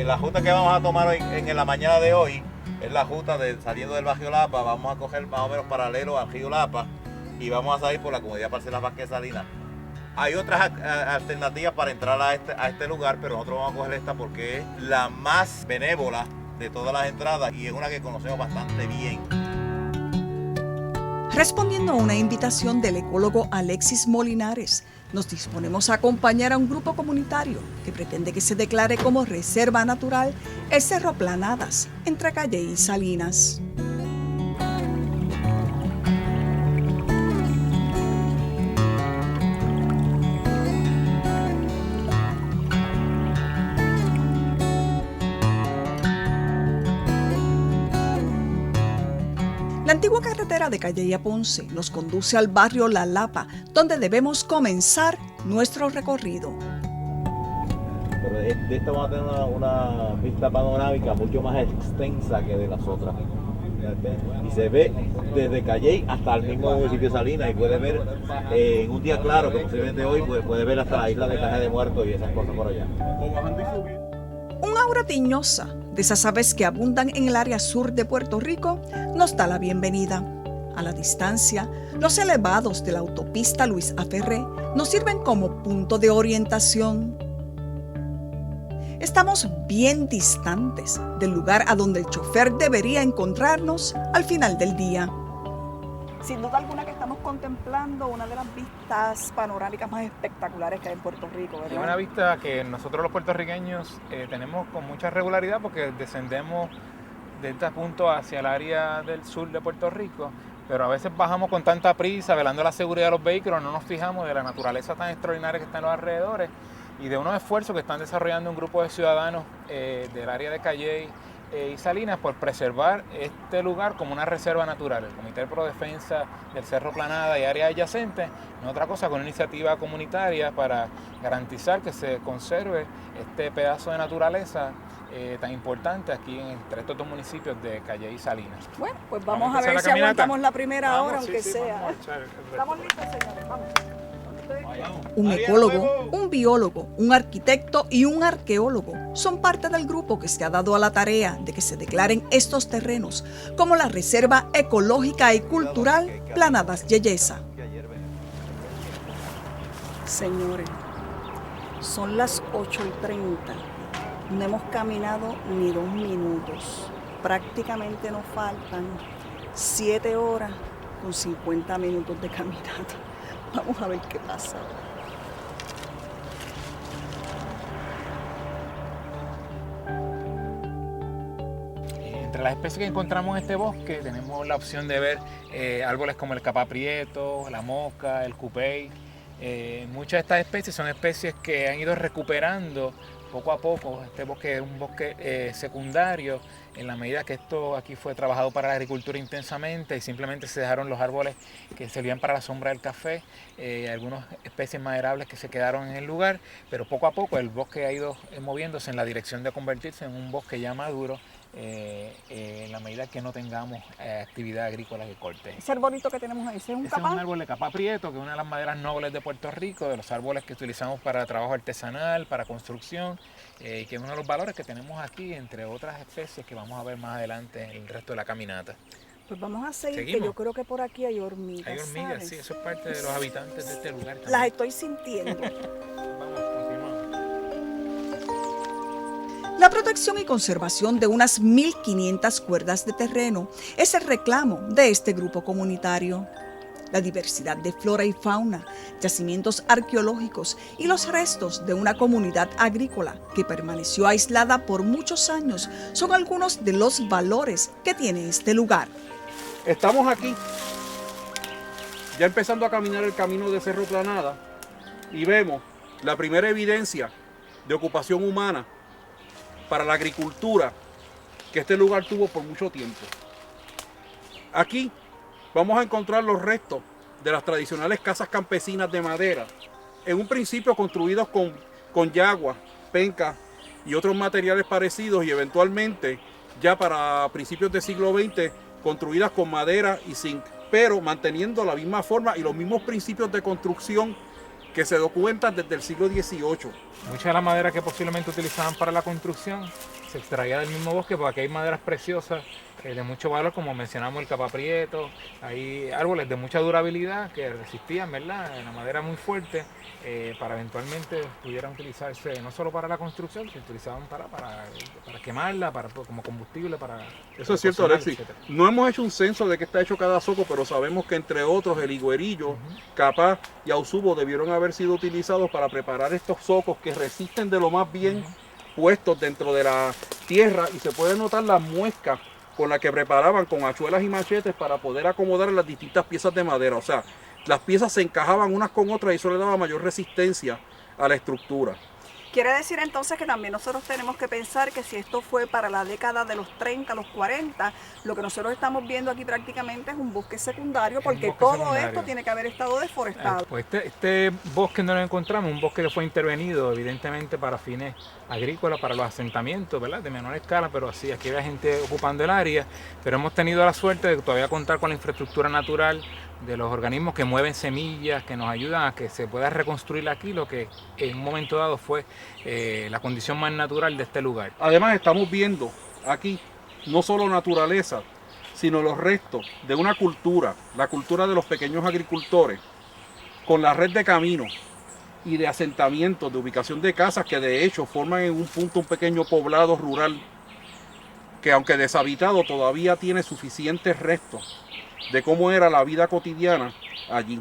La ruta que vamos a tomar hoy, en la mañana de hoy es la ruta saliendo del Barrio Lapa. Vamos a coger más o menos paralelo al río Lapa y vamos a salir por la comunidad Parcelas Vázquez Salinas. Hay otras alternativas para entrar a este lugar, pero nosotros vamos a coger esta porque es la más benévola de todas las entradas y es una que conocemos bastante bien. Respondiendo a una invitación del ecólogo Alexis Molinares, nos disponemos a acompañar a un grupo comunitario que pretende que se declare como reserva natural el Cerro Planadas, entre Calley y Salinas. La antigua carretera de Calley a Ponce nos conduce al barrio La Lapa, donde debemos comenzar nuestro recorrido. Pero de esta vamos a tener una vista panorámica mucho más extensa que de las otras. Y se ve desde Calley hasta el mismo municipio de Salinas y puede ver en un día claro, como se ve de hoy, puede ver hasta la isla de Caja de Muertos y esas cosas por allá. Un aura tiñosa de esas aves que abundan en el área sur de Puerto Rico nos da la bienvenida. A la distancia, los elevados de la autopista Luis A. Ferré nos sirven como punto de orientación. Estamos bien distantes del lugar a donde el chofer debería encontrarnos al final del día. Sin duda alguna que estamos contemplando una de las vistas panorámicas más espectaculares que hay en Puerto Rico, ¿verdad? Es una vista que nosotros los puertorriqueños tenemos con mucha regularidad porque descendemos de este punto hacia el área del sur de Puerto Rico, pero a veces bajamos con tanta prisa, velando la seguridad de los vehículos, no nos fijamos de la naturaleza tan extraordinaria que está en los alrededores y de unos esfuerzos que están desarrollando un grupo de ciudadanos del área de Calley y Salinas por preservar este lugar como una reserva natural. El Comité de Prodefensa del Cerro Planada y áreas adyacentes, no otra cosa que una iniciativa comunitaria para garantizar que se conserve este pedazo de naturaleza tan importante aquí entre estos dos municipios de Calley y Salinas. Bueno, pues vamos a ver si aguantamos la primera hora, aunque sea. Estamos listos, señores, vamos. Un ecólogo, un biólogo, un arquitecto y un arqueólogo son parte del grupo que se ha dado a la tarea de que se declaren estos terrenos como la Reserva Ecológica y Cultural Planadas Yeyesa. Señores, son las 8:30. No hemos caminado ni 2 minutos. Prácticamente nos faltan 7 horas con 50 minutos de caminata. Vamos a ver qué pasa. Entre las especies que encontramos en este bosque tenemos la opción de ver árboles como el capaprieto, la mosca, el cupey. Muchas de estas especies son especies que han ido recuperando poco a poco. Este bosque es un bosque secundario en la medida que esto aquí fue trabajado para la agricultura intensamente y simplemente se dejaron los árboles que servían para la sombra del café, algunas especies maderables que se quedaron en el lugar, pero poco a poco el bosque ha ido moviéndose en la dirección de convertirse en un bosque ya maduro en la medida que no tengamos actividad agrícola que corte. Ese arbolito que tenemos ahí, ¿ese es un Ese es capá? un árbol de capaprieto, que es una de las maderas nobles de Puerto Rico, de los árboles que utilizamos para trabajo artesanal, para construcción, que es uno de los valores que tenemos aquí, entre otras especies que vamos a ver más adelante en el resto de la caminata. Pues vamos a seguir, ¿Seguimos? que yo creo que por aquí hay hormigas. Hay hormigas, ¿sabes? sí, eso es parte de los habitantes de este lugar también. Las estoy sintiendo. Vamos, continuamos. La protección y conservación de unas 1.500 cuerdas de terreno es el reclamo de este grupo comunitario. la diversidad de flora y fauna, yacimientos arqueológicos y los restos de una comunidad agrícola que permaneció aislada por muchos años son algunos de los valores que tiene este lugar. Estamos aquí, ya empezando a caminar el camino de Cerro Planada, y vemos la primera evidencia de ocupación humana para la agricultura que este lugar tuvo por mucho tiempo. Aquí vamos a encontrar los restos de las tradicionales casas campesinas de madera, en un principio construidos con yagua, penca y otros materiales parecidos, y eventualmente ya para principios del siglo XX construidas con madera y zinc, pero manteniendo la misma forma y los mismos principios de construcción que se documentan desde el siglo XVIII. Mucha de la madera que posiblemente utilizaban para la construcción se extraía del mismo bosque, porque aquí hay maderas preciosas de mucho valor, como mencionamos el capaprieto, hay árboles de mucha durabilidad que resistían, ¿verdad? La madera muy fuerte, para eventualmente pudieran utilizarse no solo para la construcción, se utilizaban para quemarla, como combustible, para... Eso es cierto, Alexis. No hemos hecho un censo de qué está hecho cada zoco, pero sabemos que entre otros el higuerillo, capaz y ausubo debieron haber sido utilizados para preparar estos zocos que resisten de lo más bien puestos dentro de la tierra, y se puede notar las muescas con las que preparaban con hachuelas y machetes para poder acomodar las distintas piezas de madera. O sea, las piezas se encajaban unas con otras y eso le daba mayor resistencia a la estructura. Quiere decir entonces que también nosotros tenemos que pensar que si esto fue para la década de los 30, los 40, lo que nosotros estamos viendo aquí prácticamente es un bosque secundario, porque todo esto tiene que haber estado deforestado. Pues este bosque no lo encontramos, un bosque que fue intervenido evidentemente para fines agrícolas, para los asentamientos, ¿verdad? De menor escala, pero así aquí había gente ocupando el área, pero hemos tenido la suerte de todavía contar con la infraestructura natural de los organismos que mueven semillas, que nos ayudan a que se pueda reconstruir aquí lo que en un momento dado fue la condición más natural de este lugar. Además estamos viendo aquí no solo naturaleza, sino los restos de una cultura, la cultura de los pequeños agricultores, con la red de caminos y de asentamientos, de ubicación de casas que de hecho forman en un punto un pequeño poblado rural que, aunque deshabitado, todavía tiene suficientes restos de cómo era la vida cotidiana allí,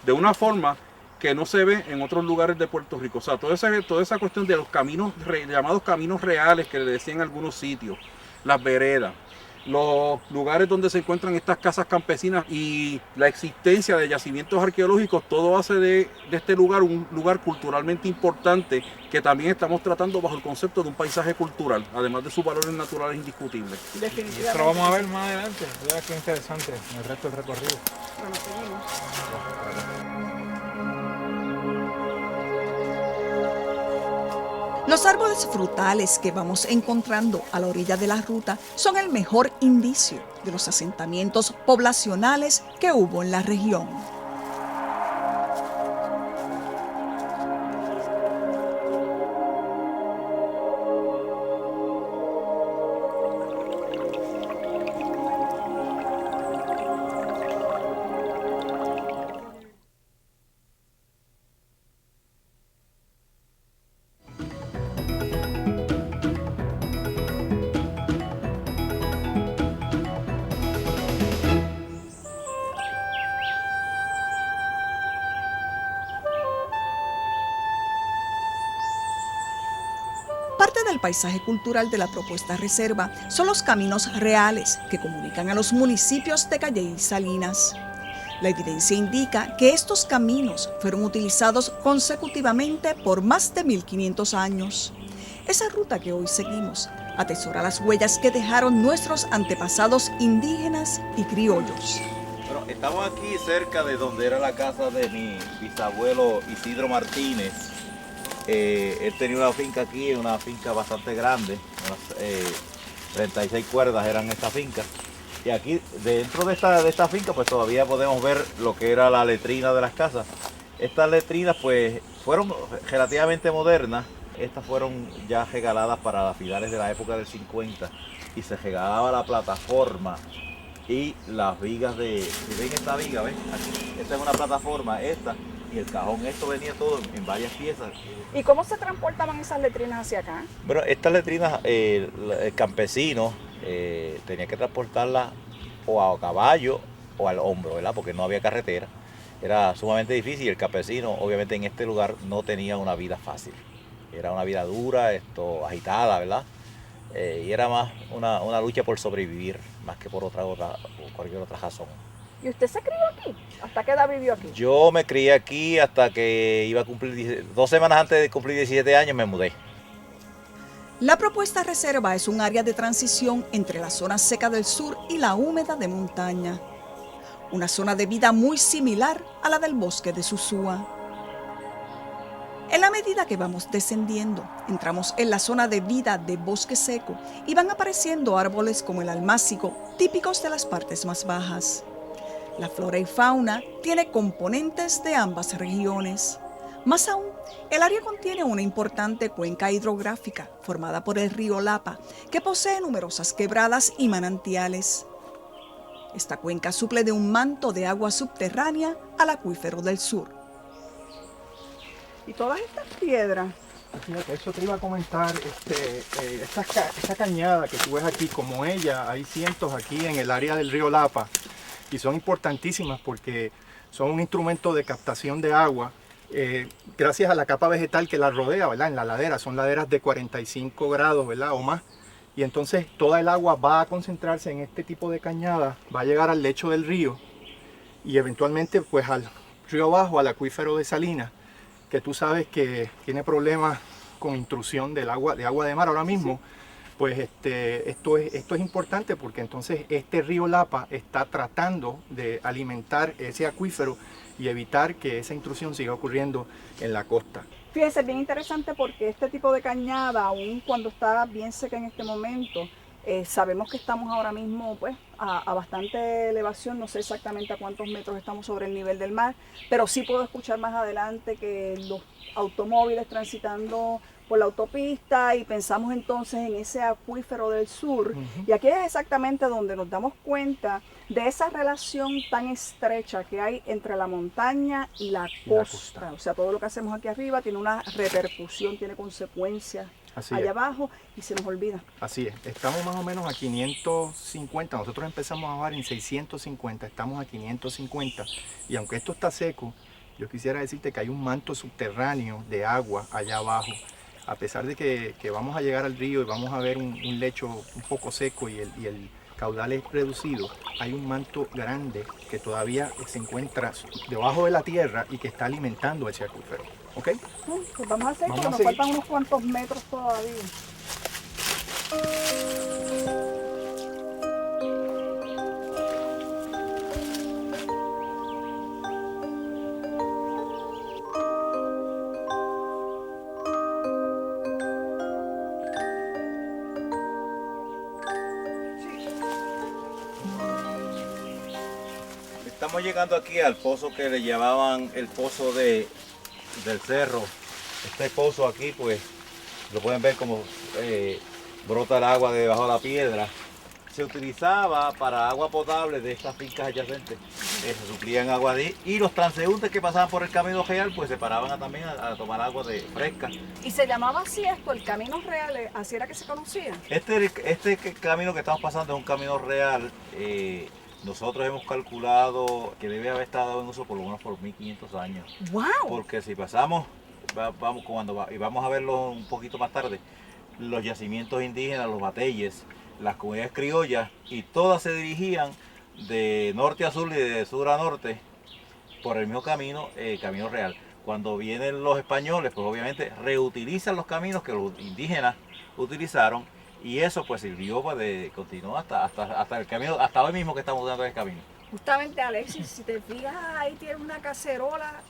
de una forma que no se ve en otros lugares de Puerto Rico. O sea, toda esa cuestión de los caminos, llamados caminos reales, que le decían en algunos sitios, las veredas, los lugares donde se encuentran estas casas campesinas y la existencia de yacimientos arqueológicos, todo hace de este lugar un lugar culturalmente importante, que también estamos tratando bajo el concepto de un paisaje cultural, además de sus valores naturales indiscutibles. Y esto lo vamos a ver más adelante. Mira qué interesante el resto del recorrido. Bueno, seguimos. Los árboles frutales que vamos encontrando a la orilla de la ruta son el mejor indicio de los asentamientos poblacionales que hubo en la región. Parte del paisaje cultural de la propuesta reserva son los caminos reales que comunican a los municipios de Calle y Salinas. La evidencia indica que estos caminos fueron utilizados consecutivamente por más de 1500 años. Esa ruta que hoy seguimos atesora las huellas que dejaron nuestros antepasados indígenas y criollos. Bueno, estamos aquí cerca de donde era la casa de mi bisabuelo Isidro Martínez. Él tenía una finca aquí, una finca bastante grande, unas 36 cuerdas eran esta finca. Y aquí dentro de esta finca pues todavía podemos ver lo que era la letrina de las casas. Estas letrinas pues fueron relativamente modernas. Estas fueron ya regaladas para finales de la época del 50 y se regalaba la plataforma y las vigas de... Si ven esta viga, ¿ven? Aquí, esta es una plataforma, esta, y el cajón, esto venía todo en varias piezas. ¿Y cómo se transportaban esas letrinas hacia acá? Bueno, estas letrinas, el campesino tenía que transportarlas o a caballo o al hombro, ¿verdad? Porque no había carretera. Era sumamente difícil y el campesino, obviamente, en este lugar no tenía una vida fácil. Era una vida dura, agitada, ¿verdad? Y era más una lucha por sobrevivir, más que por cualquier otra razón. ¿Y usted se crió aquí? ¿Hasta qué edad vivió aquí? Yo me crié aquí hasta que iba a cumplir, 2 semanas antes de cumplir 17 años me mudé. La propuesta reserva es un área de transición entre la zona seca del sur y la húmeda de montaña. Una zona de vida muy similar a la del bosque de Sosúa. En la medida que vamos descendiendo, entramos en la zona de vida de bosque seco y van apareciendo árboles como el almácigo, típicos de las partes más bajas. La flora y fauna tiene componentes de ambas regiones. Más aún, el área contiene una importante cuenca hidrográfica formada por el río Lapa, que posee numerosas quebradas y manantiales. Esta cuenca suple de un manto de agua subterránea al acuífero del sur. ¿Y todas estas piedras? Fíjate, eso te iba a comentar, esta cañada que tú ves aquí, como ella, hay cientos aquí en el área del río Lapa y son importantísimas porque son un instrumento de captación de agua gracias a la capa vegetal que la rodea, ¿verdad? En la ladera, son laderas de 45 grados, ¿verdad? O más. Y entonces toda el agua va a concentrarse en este tipo de cañada, va a llegar al lecho del río y eventualmente pues al río abajo, al acuífero de Salinas, que tú sabes que tiene problemas con intrusión de agua de mar ahora mismo. Sí. Pues esto es importante porque entonces este río Lapa está tratando de alimentar ese acuífero y evitar que esa intrusión siga ocurriendo en la costa. Fíjese, es bien interesante porque este tipo de cañada, aun cuando está bien seca en este momento, sabemos que estamos ahora mismo pues, a bastante elevación, no sé exactamente a cuántos metros estamos sobre el nivel del mar, pero sí puedo escuchar más adelante que los automóviles transitando por la autopista y pensamos entonces en ese acuífero del sur. Y aquí es exactamente donde nos damos cuenta de esa relación tan estrecha que hay entre la montaña y la costa. O sea, todo lo que hacemos aquí arriba tiene una repercusión, tiene consecuencias allá abajo y se nos olvida. Así es, estamos más o menos a 550, nosotros empezamos a bajar en 650, estamos a 550 y aunque esto está seco, yo quisiera decirte que hay un manto subterráneo de agua allá abajo. A pesar de que vamos a llegar al río y vamos a ver un lecho un poco seco y el caudal es reducido, hay un manto grande que todavía se encuentra debajo de la tierra y que está alimentando ese acuífero. ¿Ok? Pues vamos a hacer, porque nos faltan unos cuantos metros todavía. Estamos llegando aquí al pozo que le llamaban el pozo del cerro. Este pozo aquí, pues, lo pueden ver como brota el agua de debajo de la piedra. Se utilizaba para agua potable de estas fincas adyacentes. Se suplían agua de ahí. Y los transeúntes que pasaban por el Camino Real, pues se paraban también a tomar agua fresca. ¿Y se llamaba así esto, el Camino Real? ¿Así era que se conocía? Este camino que estamos pasando es un camino real. Nosotros hemos calculado que debe haber estado en uso por lo menos por 1500 años. ¡Wow! Porque si pasamos, y vamos a verlo un poquito más tarde, los yacimientos indígenas, los bateyes, las comunidades criollas, y todas se dirigían de norte a sur y de sur a norte por el mismo camino, Camino Real. Cuando vienen los españoles, pues obviamente reutilizan los caminos que los indígenas utilizaron. Y eso pues sirvió para continuar hasta el camino, hasta hoy mismo que estamos dando el camino. Justamente, Alexis, si te fijas, ahí tiene una cacerola.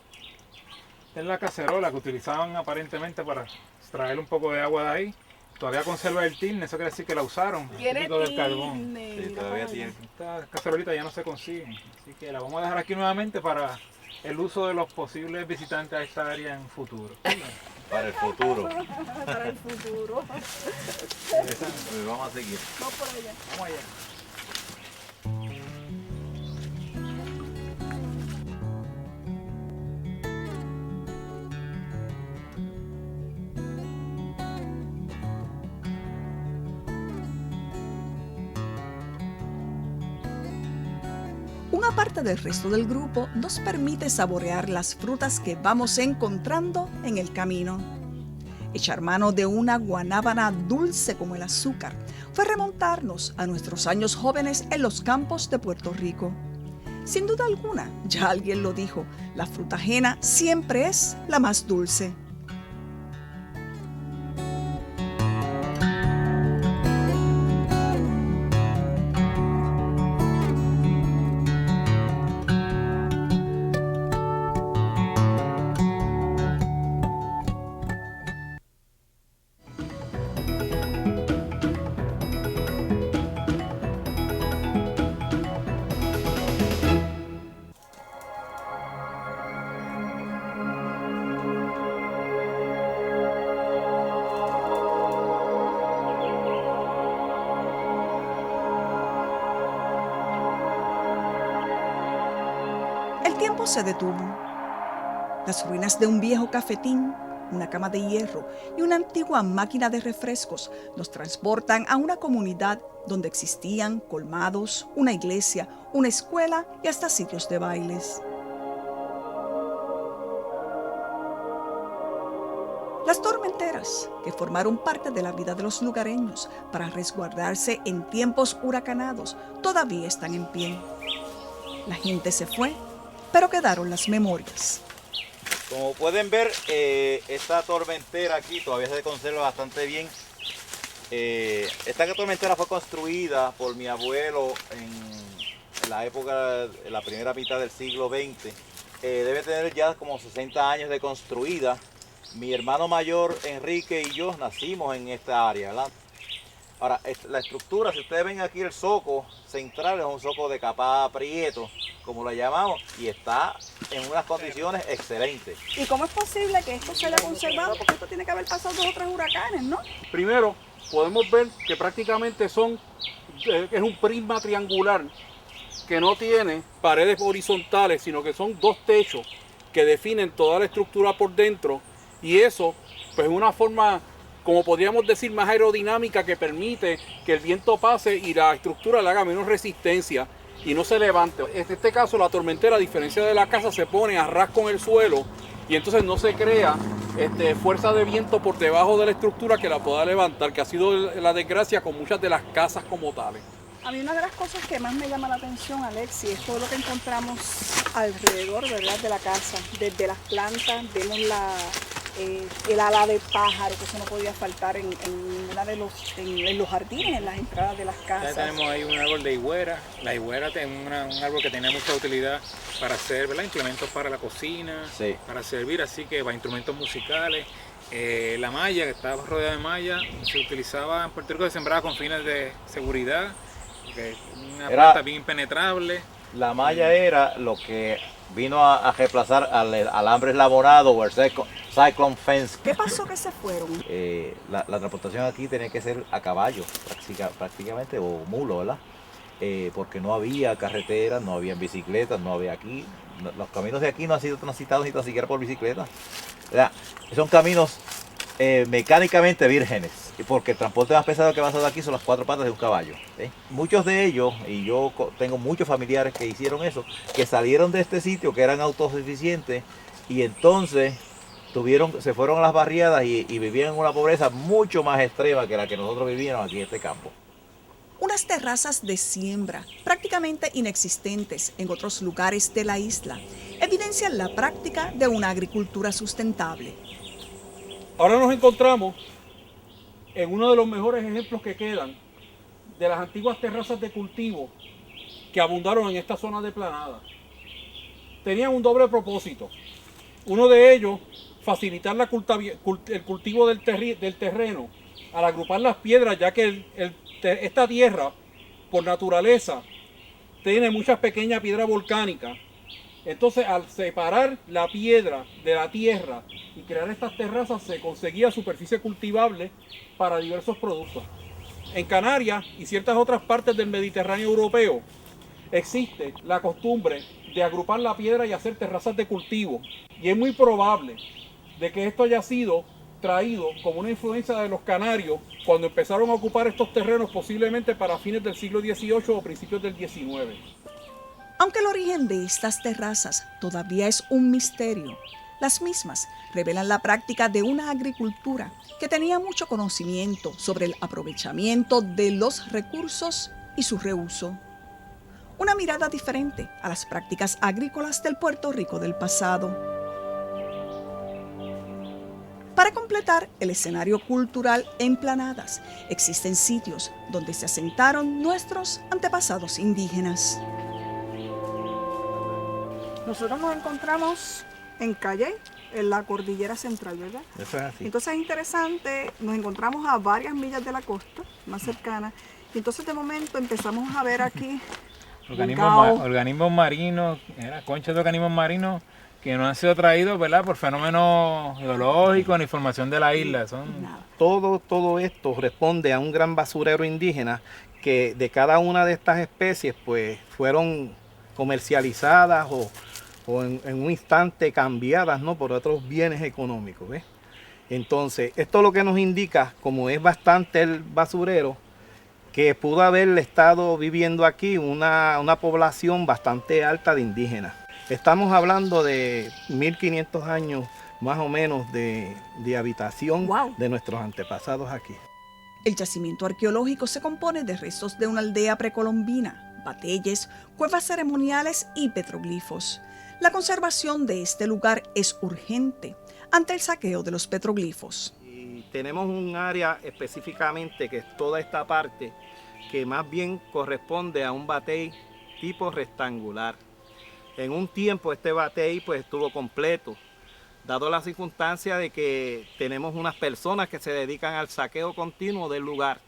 Es la cacerola que utilizaban aparentemente para extraer un poco de agua de ahí. Todavía conserva el tilne, eso quiere decir que la usaron. Tiene del carbón. Sí, todavía tiene. Estas cacerolitas ya no se consiguen, así que la vamos a dejar aquí nuevamente para el uso de los posibles visitantes a esta área en futuro. Para el futuro. Para el futuro. Pues vamos a seguir. Vamos por allá. Vamos allá. Una parte del resto del grupo nos permite saborear las frutas que vamos encontrando en el camino. Echar mano de una guanábana dulce como el azúcar fue remontarnos a nuestros años jóvenes en los campos de Puerto Rico. Sin duda alguna, ya alguien lo dijo, la fruta ajena siempre es la más dulce. El tiempo se detuvo. Las ruinas de un viejo cafetín, una cama de hierro y una antigua máquina de refrescos nos transportan a una comunidad donde existían colmados, una iglesia, una escuela y hasta sitios de bailes. Las tormenteras, que formaron parte de la vida de los lugareños para resguardarse en tiempos huracanados, todavía están en pie. La gente se fue, pero quedaron las memorias. Como pueden ver, esta tormentera aquí todavía se conserva bastante bien. Esta tormentera fue construida por mi abuelo en la época, en la primera mitad del siglo XX. Debe tener ya como 60 años de construida. Mi hermano mayor, Enrique, y yo nacimos en esta área, ¿verdad? Ahora, la estructura, si ustedes ven aquí el zoco central, es un zoco de capa prieto, como lo llamamos, y está en unas condiciones excelentes. ¿Y cómo es posible que esto se haya conservado? Porque esto tiene que haber pasado 2 o 3 huracanes, ¿no? Primero, podemos ver que prácticamente es un prisma triangular que no tiene paredes horizontales, sino que son 2 techos que definen toda la estructura por dentro, y eso, pues, es una forma, como podríamos decir, más aerodinámica, que permite que el viento pase y la estructura le haga menos resistencia y no se levante. En este caso, la tormentera, a diferencia de la casa, se pone a ras con el suelo y entonces no se crea fuerza de viento por debajo de la estructura que la pueda levantar, que ha sido la desgracia con muchas de las casas como tales. A mí una de las cosas que más me llama la atención, Alexi, es todo lo que encontramos alrededor, ¿verdad?, de la casa. Desde las plantas, vemos el ala de pájaro, que eso no podía faltar en los jardines, en las entradas de las casas. Ya tenemos ahí un árbol de higuera. La higuera es un árbol que tenía mucha utilidad para hacer, ¿verdad?, implementos para la cocina, Sí. para servir, así que para instrumentos musicales. La malla, que estaba rodeada de malla, se utilizaba en Puerto Rico, se sembraba con fines de seguridad, que es una planta bien impenetrable. La malla era lo que vino a reemplazar al alambre eslabonado o el cyclone fence. ¿Qué pasó que se fueron? La transportación aquí tenía que ser a caballo, prácticamente, o mulo, ¿verdad? Porque no había carreteras, no había bicicletas, no había aquí. Los caminos de aquí no han sido transitados ni tan siquiera por bicicleta, ¿verdad? Son caminos mecánicamente vírgenes, porque el transporte más pesado que va a hacer aquí son las 4 patas de un caballo, ¿sí? Muchos de ellos, y yo tengo muchos familiares que hicieron eso, que salieron de este sitio, que eran autosuficientes, y entonces se fueron a las barriadas y vivían en una pobreza mucho más extrema que la que nosotros vivíamos aquí en este campo. Unas terrazas de siembra, prácticamente inexistentes en otros lugares de la isla, evidencian la práctica de una agricultura sustentable. Ahora nos encontramos en uno de los mejores ejemplos que quedan de las antiguas terrazas de cultivo que abundaron en esta zona de Planada. Tenían un doble propósito. Uno de ellos, facilitar el cultivo del terreno al agrupar las piedras, ya que esta tierra, por naturaleza, tiene muchas pequeñas piedras volcánicas. Entonces, al separar la piedra de la tierra y crear estas terrazas, se conseguía superficie cultivable para diversos productos. En Canarias y ciertas otras partes del Mediterráneo europeo existe la costumbre de agrupar la piedra y hacer terrazas de cultivo. Y es muy probable de que esto haya sido traído como una influencia de los canarios cuando empezaron a ocupar estos terrenos, posiblemente para fines del siglo XVIII o principios del XIX. Aunque el origen de estas terrazas todavía es un misterio, las mismas revelan la práctica de una agricultura que tenía mucho conocimiento sobre el aprovechamiento de los recursos y su reuso. Una mirada diferente a las prácticas agrícolas del Puerto Rico del pasado. Para completar el escenario cultural en Planadas, existen sitios donde se asentaron nuestros antepasados indígenas. Nosotros nos encontramos en Calle, en la cordillera central, ¿verdad? Eso es así. Entonces es interesante, nos encontramos a varias millas de la costa, más cercana, y entonces de momento empezamos a ver aquí organismos marinos, conchas de organismos marinos que no han sido traídos, ¿verdad?, por fenómenos geológicos ni formación de la isla. Todo esto responde a un gran basurero indígena que de cada una de estas especies pues fueron comercializadas o en un instante cambiadas, ¿no?, por otros bienes económicos, ¿ves? Entonces, esto lo que nos indica, como es bastante el basurero, que pudo haber estado viviendo aquí una población bastante alta de indígenas. Estamos hablando de 1500 años más o menos de habitación de nuestros antepasados aquí. El yacimiento arqueológico se compone de restos de una aldea precolombina, bateyes, cuevas ceremoniales y petroglifos. La conservación de este lugar es urgente ante el saqueo de los petroglifos. Y tenemos un área específicamente que es toda esta parte que más bien corresponde a un batey tipo rectangular. En un tiempo este batey pues estuvo completo, dado la circunstancia de que tenemos unas personas que se dedican al saqueo continuo del lugar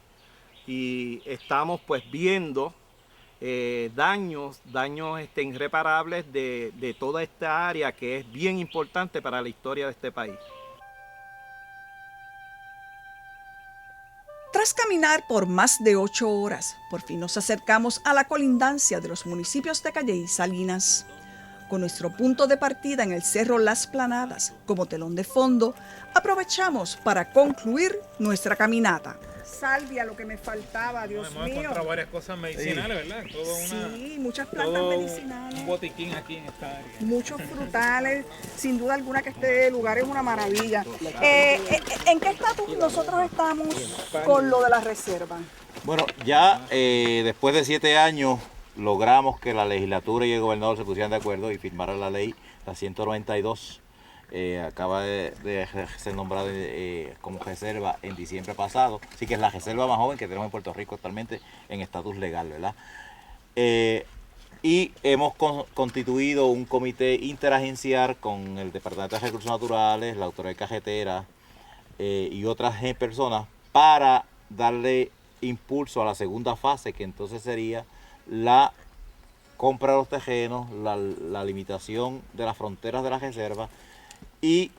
y estamos pues viendo daños irreparables de toda esta área que es bien importante para la historia de este país. Tras caminar por más de 8 horas, por fin nos acercamos a la colindancia de los municipios de Calle y Salinas. Con nuestro punto de partida en el Cerro Las Planadas como telón de fondo, aprovechamos para concluir nuestra caminata. Salvia, lo que me faltaba, Dios mío. Hemos encontrado varias cosas medicinales, ¿verdad? Sí, muchas plantas medicinales. Un botiquín aquí en esta área. Muchos frutales, sin duda alguna que este lugar es una maravilla. ¿En qué estatus nosotros estamos con lo de la reserva? Bueno, ya después de 7 años logramos que la legislatura y el gobernador se pusieran de acuerdo y firmaran la ley, la 192. Acaba de ser nombrada como reserva en diciembre pasado, así que es la reserva más joven que tenemos en Puerto Rico actualmente en estatus legal, ¿verdad? Y hemos constituido un comité interagencial con el Departamento de Recursos Naturales, la Autoridad Carretera y otras personas para darle impulso a la segunda fase, que entonces sería la compra de los terrenos, la limitación de las fronteras de la reserva y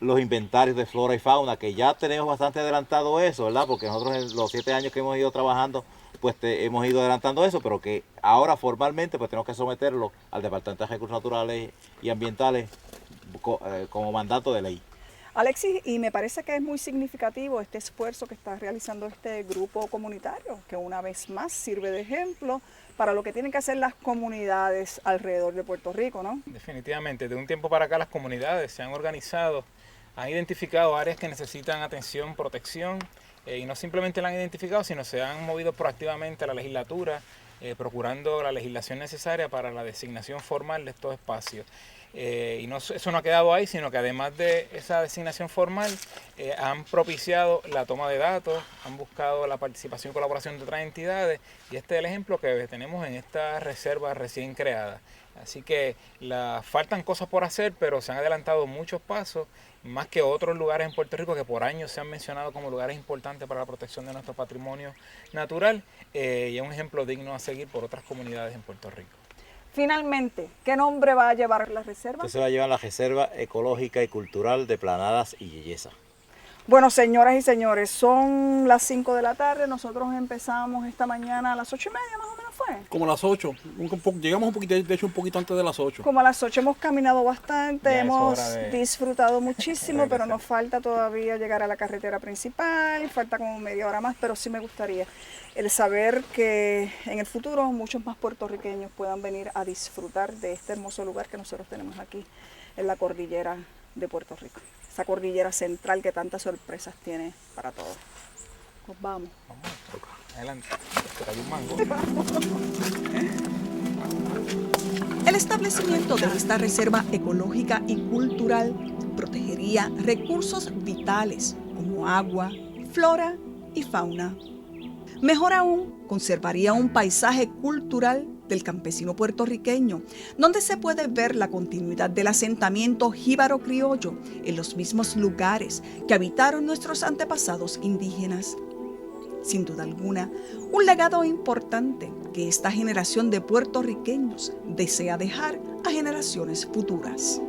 los inventarios de flora y fauna, que ya tenemos bastante adelantado eso, ¿verdad? Porque nosotros en los 7 años que hemos ido trabajando, pues hemos ido adelantando eso, pero que ahora formalmente pues tenemos que someterlo al Departamento de Recursos Naturales y Ambientales como mandato de ley. Alexis, y me parece que es muy significativo este esfuerzo que está realizando este grupo comunitario, que una vez más sirve de ejemplo para lo que tienen que hacer las comunidades alrededor de Puerto Rico, ¿no? Definitivamente, de un tiempo para acá las comunidades se han organizado, han identificado áreas que necesitan atención, protección, y no simplemente la han identificado, sino se han movido proactivamente a la legislatura, procurando la legislación necesaria para la designación formal de estos espacios. Y eso no ha quedado ahí, sino que además de esa designación formal, han propiciado la toma de datos, han buscado la participación y colaboración de otras entidades, y este es el ejemplo que tenemos en esta reserva recién creada. Así que faltan cosas por hacer, pero se han adelantado muchos pasos, más que otros lugares en Puerto Rico que por años se han mencionado como lugares importantes para la protección de nuestro patrimonio natural, y es un ejemplo digno a seguir por otras comunidades en Puerto Rico. Finalmente, ¿qué nombre va a llevar la reserva? Entonces se va a llevar la Reserva Ecológica y Cultural de Planadas y Yeyesa. Bueno, señoras y señores, son las 5 de la tarde, nosotros empezamos esta mañana a las 8:30 más o menos. fue? Como a las 8. Llegamos un poquito, de hecho un poquito antes de las 8. Como a las 8 hemos caminado bastante, Ya es hemos hora de disfrutado muchísimo, pero regresar. nos falta todavía llegar a la carretera principal, falta como media hora más, pero sí me gustaría el saber que en el futuro muchos más puertorriqueños puedan venir a disfrutar de este hermoso lugar que nosotros tenemos aquí en la cordillera de Puerto Rico, esa cordillera central que tantas sorpresas tiene para todos. Pues vamos. Adelante. Te hay un mango. El establecimiento de esta reserva ecológica y cultural protegería recursos vitales como agua, flora y fauna. Mejor aún, conservaría un paisaje cultural del campesino puertorriqueño, donde se puede ver la continuidad del asentamiento jíbaro criollo en los mismos lugares que habitaron nuestros antepasados indígenas. Sin duda alguna, un legado importante que esta generación de puertorriqueños desea dejar a generaciones futuras.